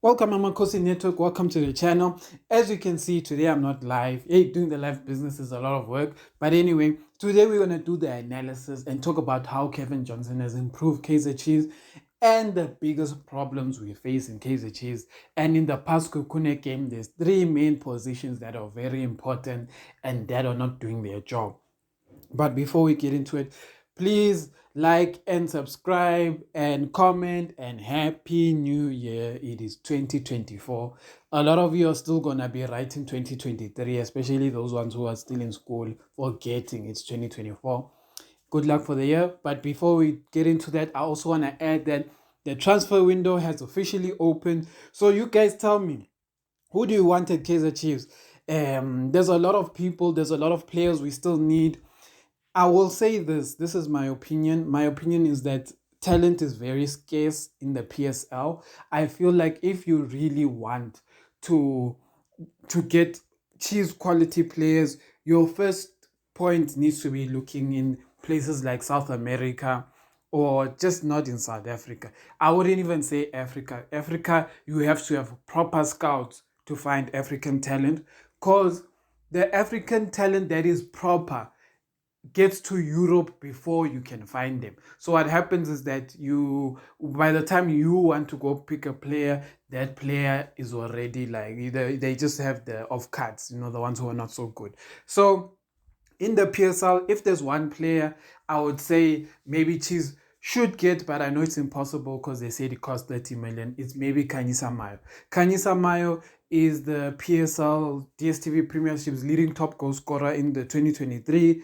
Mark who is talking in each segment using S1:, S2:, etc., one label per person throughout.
S1: Welcome, Amakhosi Network. Welcome to the channel. As you can see, today I'm not live. Hey, doing the live business is a lot of work. But anyway, today we're going to do the analysis and talk about how Kevin Johnson has improved Kaizer Chiefs and the biggest problems we face in Kaizer Chiefs. And in the past Kukune game, there's three main positions that are very important and that are not doing their job. But before we get into it, please like and subscribe and comment, and happy new year. It is 2024. A lot of you are still gonna be writing 2023, especially those ones who are still in school forgetting it's 2024. Good luck for the year. But before we get into that, I also want to add that the transfer window has officially opened. So you guys tell me, who do you want at Kaizer Chiefs? There's a lot of people, there's a lot of players we still need. I will say this is my opinion. My opinion is that talent is very scarce in the PSL. I feel like if you really want to get Chiefs quality players, your first point needs to be looking in places like South America, or just not in South Africa. I wouldn't even say Africa. Africa, you have to have proper scouts to find African talent, because the African talent that is proper gets to Europe before you can find them. So what happens is that by the time you want to go pick a player, that player is already like, they just have the off cards, the ones who are not so good. So in the PSL, if there's one player, I would say maybe Chiefs should get, but I know it's impossible because they said it costs 30 million. It's maybe Khanyisa MAYO. Khanyisa MAYO is the PSL DStv Premiership's leading top goal scorer in the 2023,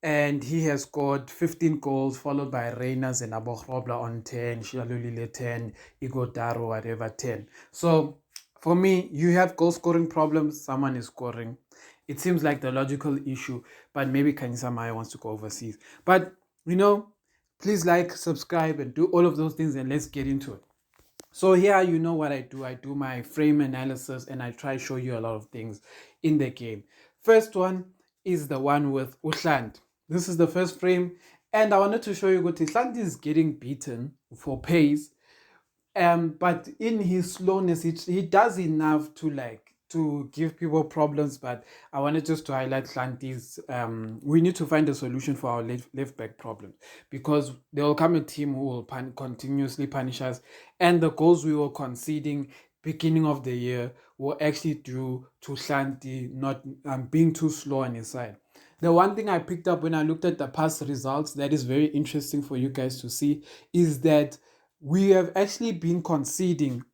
S1: and he has scored 15 goals, followed by Reyners and Amakhosi on 10, Shilalulile 10, Igor Daro, whatever, 10. So for me, you have goal scoring problems, someone is scoring. It seems like the logical issue, but maybe Khanyisa MAYO wants to go overseas. But, please like, subscribe, and do all of those things, and let's get into it. So here, you know what I do. I do my frame analysis, and I try to show you a lot of things in the game. First one is the one with Uhland. This is the first frame, and I wanted to show you that Uhland is getting beaten for pace, but in his slowness, he does enough to give people problems. But I wanted just to highlight Hlanti's. We need to find a solution for our left back problems, because there will come a team who will continuously punish us, and the goals we were conceding beginning of the year were actually due to Hlanti not being too slow on his side. The one thing I picked up when I looked at the past results that is very interesting for you guys to see is that we have actually been conceding.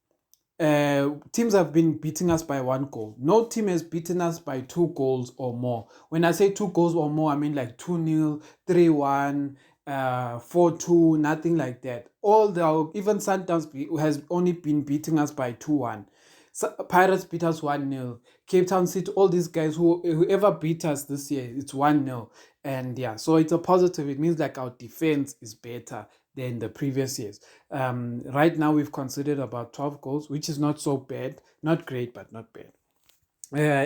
S1: Teams have been beating us by 1 goal. No team has beaten us by 2 goals or more. When I say 2 goals or more, I mean like 2-0, 3-1, 4-2, nothing like that. Even Sundowns has only been beating us by 2-1. So Pirates beat us 1-0. Cape Town City, all these guys, whoever beat us this year, it's 1-0. And yeah, so it's a positive. It means like our defense is better than the previous years. Right now, we've considered about 12 goals, which is not so bad. Not great, but not bad.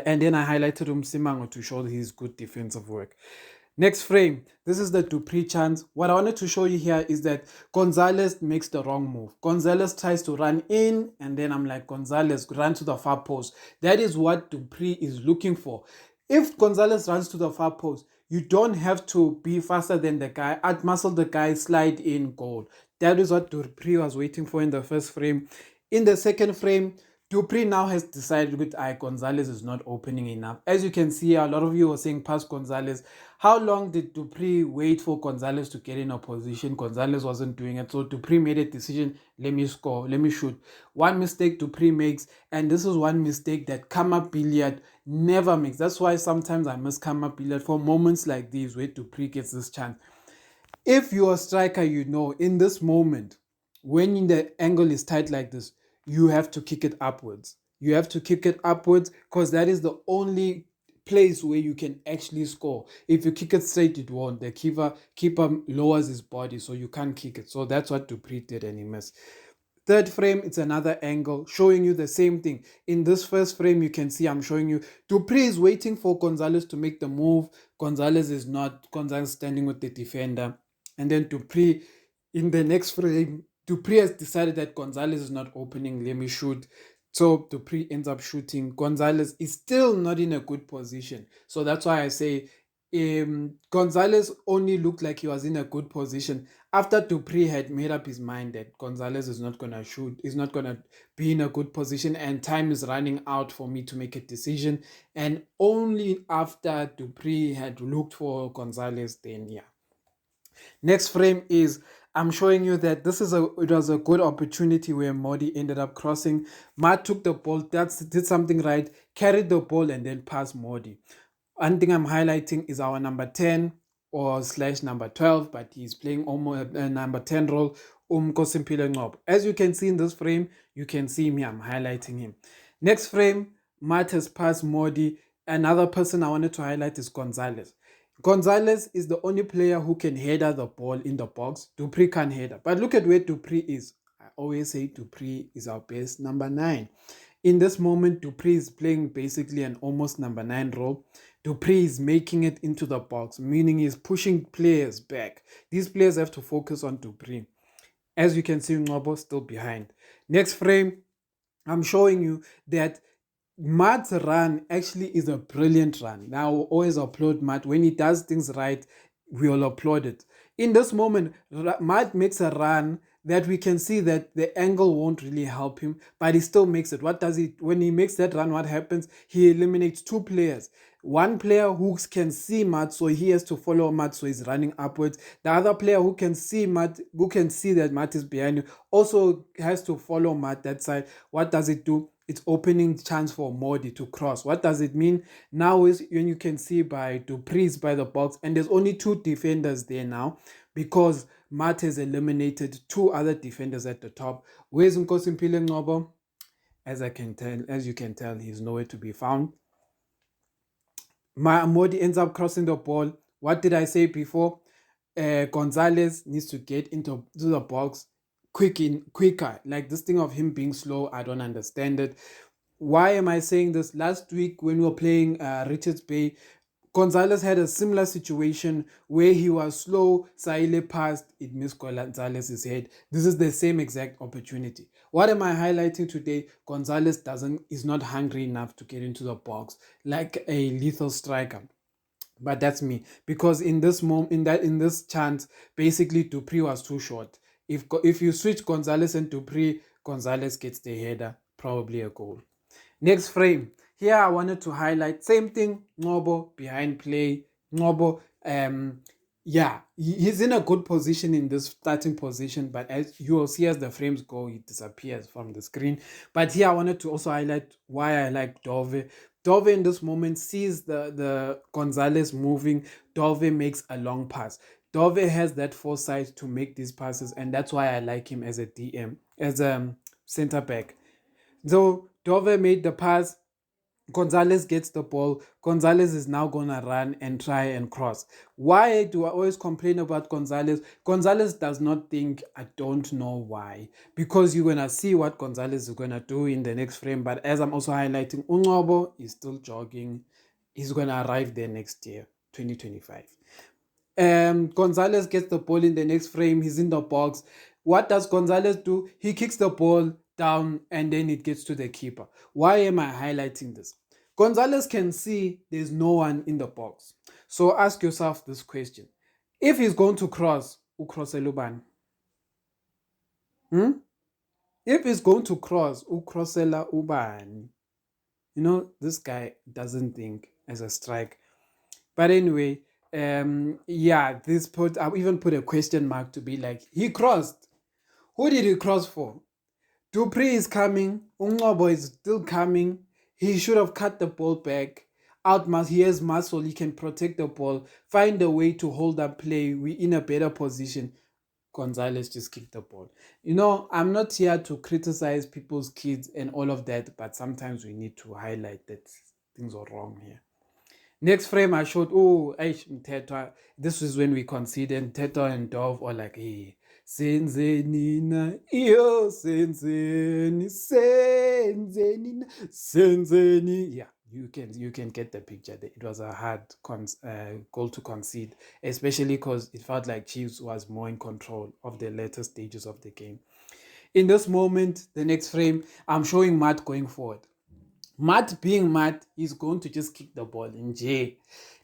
S1: And then I highlighted Simango to show his good defensive work. Next frame, this is the Dupree chance. What I wanted to show you here is that Gonzalez makes the wrong move. Gonzalez tries to run in, and then I'm like, Gonzalez, run to the far post. That is what Dupree is looking for. If Gonzalez runs to the far post, you don't have to be faster than the guy, outmuscle the guy, slide in, goal. That is what Dupree was waiting for in the first frame. In the second frame, Dupree now has decided that Gonzalez is not opening enough. As you can see, a lot of you were saying past Gonzalez. How long did Dupree wait for Gonzalez to get in a position? Gonzalez wasn't doing it. So Dupree made a decision, let me score, let me shoot. One mistake Dupree makes, and this is one mistake that Kama Billiard never makes. That's why sometimes I miss Kama Billiard for moments like these where Dupree gets this chance. If you're a striker, in this moment, when the angle is tight like this, you have to kick it upwards. You have to kick it upwards because that is the only place where you can actually score. If you kick it straight, it won't. The keeper lowers his body, so you can't kick it. So that's what Dupree did, and he missed. Third frame, it's another angle showing you the same thing. In this first frame, you can see I'm showing you Dupree is waiting for Gonzalez to make the move. Gonzalez is not. Gonzalez standing with the defender. And then Dupree, in the next frame, Dupree has decided that Gonzalez is not opening. Let me shoot. So Dupree ends up shooting. Gonzalez is still not in a good position. So that's why I say Gonzalez only looked like he was in a good position after Dupree had made up his mind that Gonzalez is not going to shoot, is not going to be in a good position, and time is running out for me to make a decision. And only after Dupree had looked for Gonzalez, then yeah. Next frame is I'm showing you that it was a good opportunity where Modi ended up crossing. Matt took the ball, did something right, carried the ball and then passed Modi. One thing I'm highlighting is our number 10 or slash number 12, but he's playing almost a number 10 role, Umkosimpile Ngcobo. As you can see in this frame, you can see me, I'm highlighting him. Next frame, Matt has passed Modi. Another person I wanted to highlight is Gonzalez. Gonzalez is the only player who can header the ball in the box. Dupree can't header. But look at where Dupree is. I always say Dupree is our best number 9. In this moment, Dupree is playing basically an almost number 9 role. Dupree is making it into the box, meaning he's pushing players back. These players have to focus on Dupree. As you can see, Ngcobo still behind. Next frame, I'm showing you that Matt's run actually is a brilliant run. Now, I always applaud Matt. When he does things right, we all applaud it. In this moment, Matt makes a run that we can see that the angle won't really help him, but he still makes it. What does he, when he makes that run, what happens? He eliminates 2 players. One player who can see Matt, so he has to follow Matt, so he's running upwards. The other player who can see Matt, who can see that Matt is behind him, also has to follow Matt that side. What does it do? It's opening chance for Modi to cross. What does it mean? Now is when you can see by Dupree's by the box, and there's only 2 defenders there now because Matt has eliminated 2 other defenders at the top. Where's Nkosimpile Ngcobo? As you can tell, he's nowhere to be found. Modi ends up crossing the ball. What did I say before? Gonzalez needs to get into the box quicker. Like this thing of him being slow, I don't understand it. Why am I saying this? Last week when we were playing Richards Bay, Gonzalez had a similar situation where he was slow, Saile passed, it missed Gonzalez's head. This is the same exact opportunity. What am I highlighting today? Gonzalez is not hungry enough to get into the box like a lethal striker. But that's me, because in this moment, in this chance, basically Dupree was too short. If you switch Gonzalez and Dupree, Gonzalez gets the header, probably a goal. Next frame. Here I wanted to highlight same thing. Ngcobo behind play. Ngcobo, yeah, he's in a good position in this starting position, but as you will see as the frames go, he disappears from the screen. But here I wanted to also highlight why I like Dove. Dove in this moment sees the Gonzalez moving. Dove makes a long pass. Dove has that foresight to make these passes, and that's why I like him as a DM, as a center back. So Dove made the pass. Gonzalez gets the ball. Gonzalez is now going to run and try and cross. Why do I always complain about Gonzalez? Gonzalez does not think, I don't know why. Because you're going to see what Gonzalez is going to do in the next frame. But as I'm also highlighting, Ngcobo is still jogging. He's going to arrive there next year, 2025. Gonzalez gets the ball in the next frame. He's in the box. What does Gonzalez do? He kicks the ball down and then it gets to the keeper. Why am I highlighting this? Gonzalez can see there's no one in the box. So ask yourself this question. If he's going to cross, ukrosela ubani? If he's going to cross, ukrosela ubani? You know, this guy doesn't think as a strike. But anyway, yeah, I even put a question mark to be like, he crossed. Who did he cross for? Dupree is coming. Ngcobo is still coming. He should have cut the ball back. He has muscle. He can protect the ball. Find a way to hold up play. We're in a better position. Gonzalez just kicked the ball. You know, I'm not here to criticize people's kids and all of that, but sometimes we need to highlight that things are wrong here. Next frame I showed, Mthethwa. This is when we conceded. Mthethwa and Dove are like, hey, senzeni na, iyo, senzeni, senzeni. Yeah, you can get the picture. It was a hard goal to concede, especially because it felt like Chiefs was more in control of the later stages of the game. In this moment, the next frame, I'm showing Matt going forward. Matt being Matt, he's going to just kick the ball in J.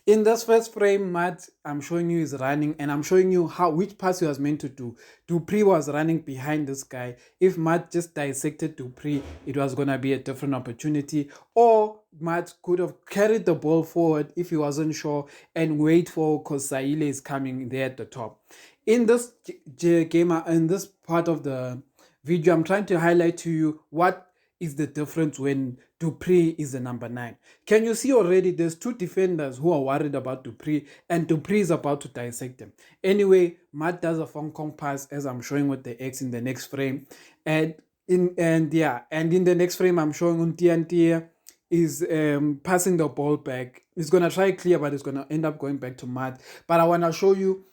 S1: In this first frame, Matt, I'm showing you is running, and I'm showing you which pass he was meant to do. Dupree was running behind this guy. If Matt just dissected Dupree, it was gonna be a different opportunity. Or Matt could have carried the ball forward if he wasn't sure and wait for because Saile is coming there at the top. In this game, in this part of the video, I'm trying to highlight to you what is the difference when Dupree is the number 9. Can you see already there's two defenders who are worried about Dupree, and Dupree is about to dissect them. Anyway, Matt does a Hong Kong pass as I'm showing with the X in the next frame. And in the next frame I'm showing Untiantia is passing the ball back. He's gonna try clear, but it's gonna end up going back to Matt. But I wanna show you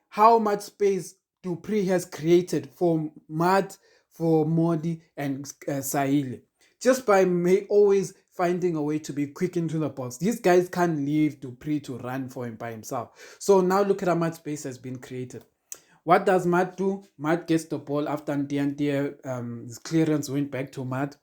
S1: how much space Dupree has created for Matt, for Modi and Sahile. Just by always finding a way to be quick into the box. These guys can't leave Dupree to run for him by himself. So now look at how much space has been created. What does Matt do? Matt gets the ball after his clearance went back to Matt.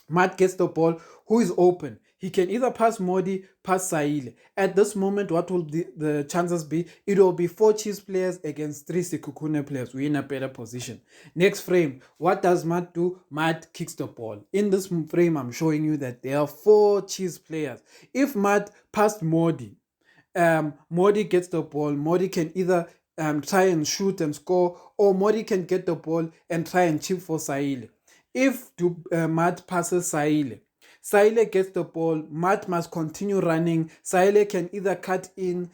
S1: Matt gets the ball. Who is open? He can either pass Modi, pass Saile. At this moment, what will the chances be? It will be 4 Chiefs players against 3 Sekhukhune players. We're in a better position. Next frame, what does Matt do? Matt kicks the ball. In this frame, I'm showing you that there are 4 Chiefs players. If Matt passed Modi, Modi gets the ball. Modi can either try and shoot and score, or Modi can get the ball and try and chip for Saile. If Matt passes Saile, Saile gets the ball, Matt must continue running. Saile can either cut in,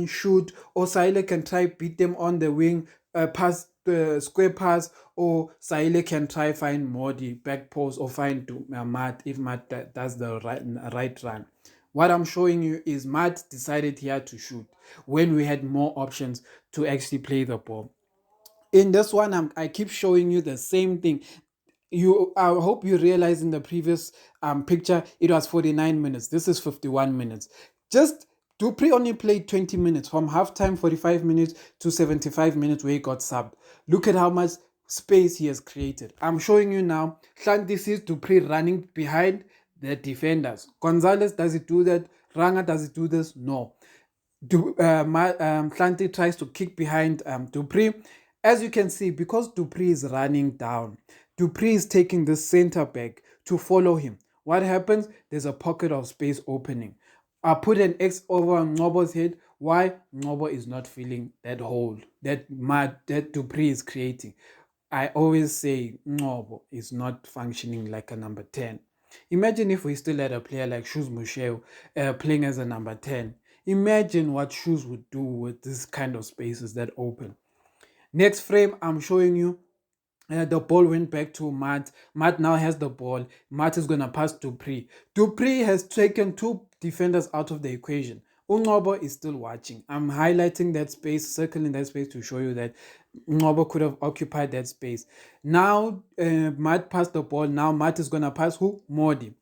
S1: shoot, or Saile can try beat them on the wing, pass the square pass, or Saile can try find Modi back post, or find Matt if Matt does the right run. What I'm showing you is Matt decided he had to shoot when we had more options to actually play the ball. In this one, I keep showing you the same thing. I hope you realize in the previous picture it was 49 minutes. This is 51 minutes. Just Dupree only played 20 minutes from halftime, 45 minutes to 75 minutes where he got subbed. Look at how much space he has created. I'm showing you now. Shanti sees Dupree running behind the defenders. Gonzalez, does he do that? Ranga, does he do this? No. Shanti tries to kick behind Dupree. As you can see, because Dupree is running down, Dupree is taking the center back to follow him. What happens? There's a pocket of space opening. I put an X over Ngobo's head. Why? Ngobo is not feeling that hole that Dupree is creating. I always say Ngobo is not functioning like a number 10. Imagine if we still had a player like Shoes Musheo playing as a number 10. Imagine what Shoes would do with this kind of spaces that open. Next frame, I'm showing you the ball went back to Matt. Matt now has the ball. Matt is going to pass Dupree. Dupree has taken 2 defenders out of the equation. Ngobo is still watching. I'm highlighting that space, circling that space to show you that Ngobo could have occupied that space. Now, Matt passed the ball. Now, Matt is going to pass who? Modi.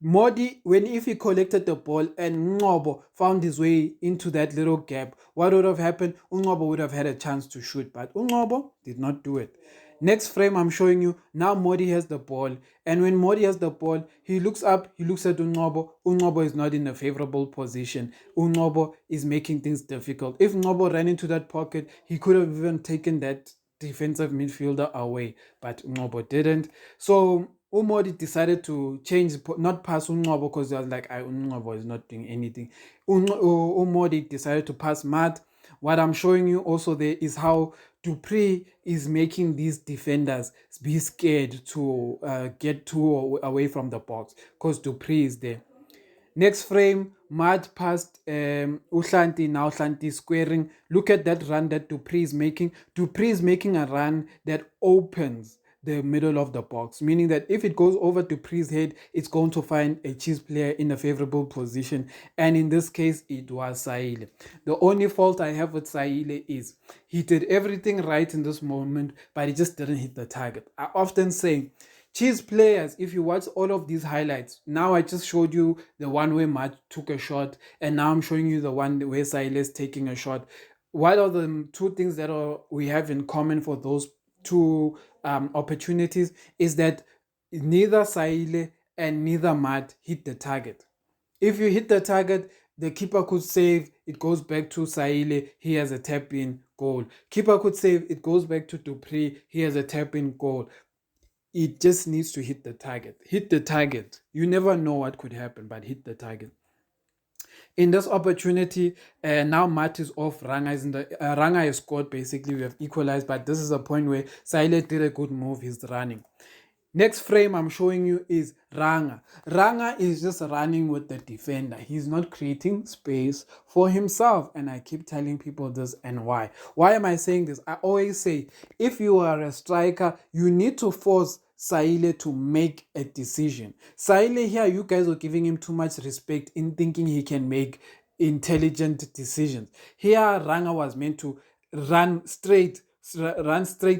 S1: Modi, if he collected the ball and Ngobo found his way into that little gap, what would have happened? Ngobo would have had a chance to shoot, but Ngobo did not do it. Next frame, I'm showing you, now Modi has the ball, and when Modi has the ball, he looks up, he looks at Ngobo. Ngobo is not in a favorable position. Ngobo is making things difficult. If Ngobo ran into that pocket, he could have even taken that defensive midfielder away, but Ngobo didn't. So Modi decided to change, not pass Ngobo because he was like, Ngobo is not doing anything. Modi decided to pass Matt. What I'm showing you also there is how Dupree is making these defenders be scared to get too away from the box because Dupree is there. Next frame, Matt passed Uhlanti. Now Uhlanti is squaring. Look at that run that Dupree is making. Dupree is making a run that opens the middle of the box, meaning that if it goes over Dupree's head, it's going to find a Chiefs player in a favorable position. And in this case, it was Saile. The only fault I have with Saile is he did everything right in this moment, but he just didn't hit the target. I often say, Chiefs players, if you watch all of these highlights, now I just showed you the one where Matt took a shot, and now I'm showing you the one where Saile is taking a shot. What are the 2 things that we have in common for those two opportunities is that neither Saile and neither Matt hit the target. If you hit the target, the keeper could save, it goes back to Saile, he has a tap in goal. Keeper could save, it goes back to Dupree, he has a tap in goal. It just needs to hit the target. Hit the target. You never know what could happen, but hit the target. In this opportunity, now Matt is off. Ranga is in the Ranga has scored. Basically, we have equalized, but this is a point where Saile did a good move. He's running. Next frame I'm showing you is Ranga. Ranga is just running with the defender. He's not creating space for himself. And I keep telling people this and why. Why am I saying this? I always say, if you are a striker, you need to force Saile to make a decision. Saile here, you guys are giving him too much respect in thinking he can make intelligent decisions. Here, Ranga was meant to run straight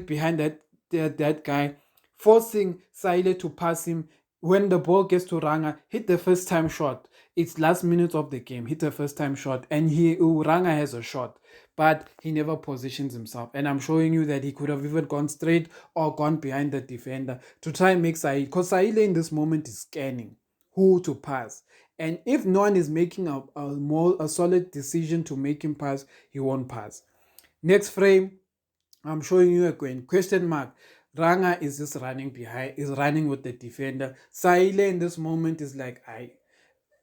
S1: behind that guy, forcing Saile to pass him. When the ball gets to Ranga, hit the first time shot. It's last minute of the game. Hit the first time shot, and Ranga has a shot, but he never positions himself. And I'm showing you that he could have even gone straight or gone behind the defender to try and make Saile, because Saile in this moment is scanning who to pass. And if no one is making a solid decision to make him pass, he won't pass. Next frame, I'm showing you again. Question mark. Ranga is just running behind, is running with the defender. Saile in this moment is like,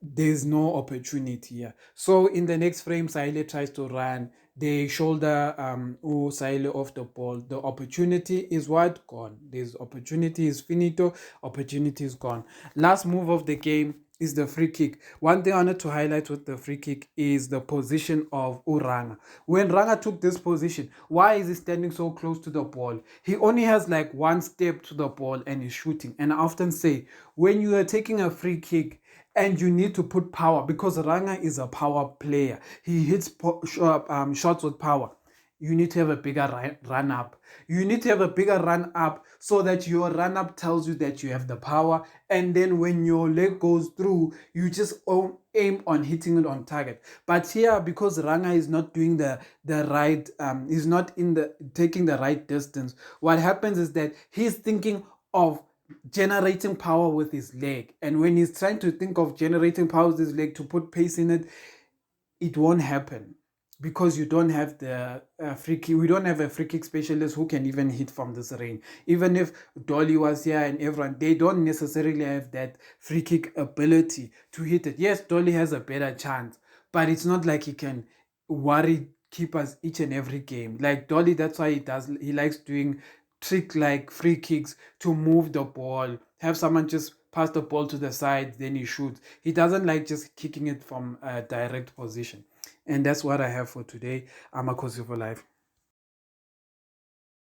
S1: there's no opportunity here. So in the next frame, Saile tries to run. They shoulder Saile off the ball. The opportunity is what? Gone. This opportunity is finito. Opportunity is gone. Last move of the game is the free kick. One thing I wanted to highlight with the free kick is the position of Ranga. When Ranga took this position, why is he standing so close to the ball? He only has like one step to the ball and he's shooting. And I often say, when you are taking a free kick and you need to put power, because Ranga is a power player, he hits shots with power. You need to have a bigger run up. You need to have a bigger run up so that your run up tells you that you have the power. And then when your leg goes through, you just aim on hitting it on target. But here, because Ranga is not doing the right, is not taking the right distance, what happens is that he's thinking of generating power with his leg. And when he's trying to think of generating power with his leg to put pace in it, it won't happen, because you don't have the free kick. We don't have a free kick specialist who can even hit from this range. Even if Dolly was here and everyone, they don't necessarily have that free kick ability to hit it. Yes, Dolly has a better chance, but it's not like he can worry keepers each and every game. Like Dolly, that's why he likes doing trick like free kicks to move the ball, have someone just pass the ball to the side, then he shoots. He doesn't like just kicking it from a direct position. And that's what I have for today. Amakhosi for life.